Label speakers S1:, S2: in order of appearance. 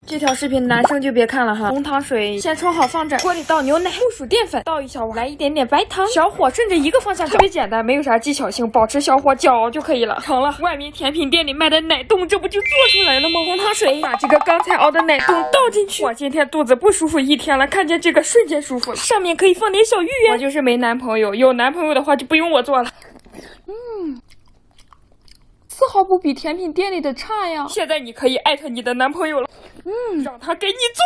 S1: 这条视频男生就别看了哈。红糖水先冲好放这，锅里倒牛奶，木薯淀粉，倒1小碗，来一点点白糖，小火顺着一个方向搅，特别简单，没有啥技巧性，保持小火搅就可以了。成了，外面甜品店里卖的奶冻，这不就做出来了吗？红糖水，把这个刚才熬的奶冻倒进去。我今天肚子不舒服1天了，看见这个瞬间舒服了。上面可以放点小芋圆。我就是没男朋友，有男朋友的话就不用我做了。丝毫不比甜品店里的差呀。现在你可以艾特你的男朋友了，让他给你做。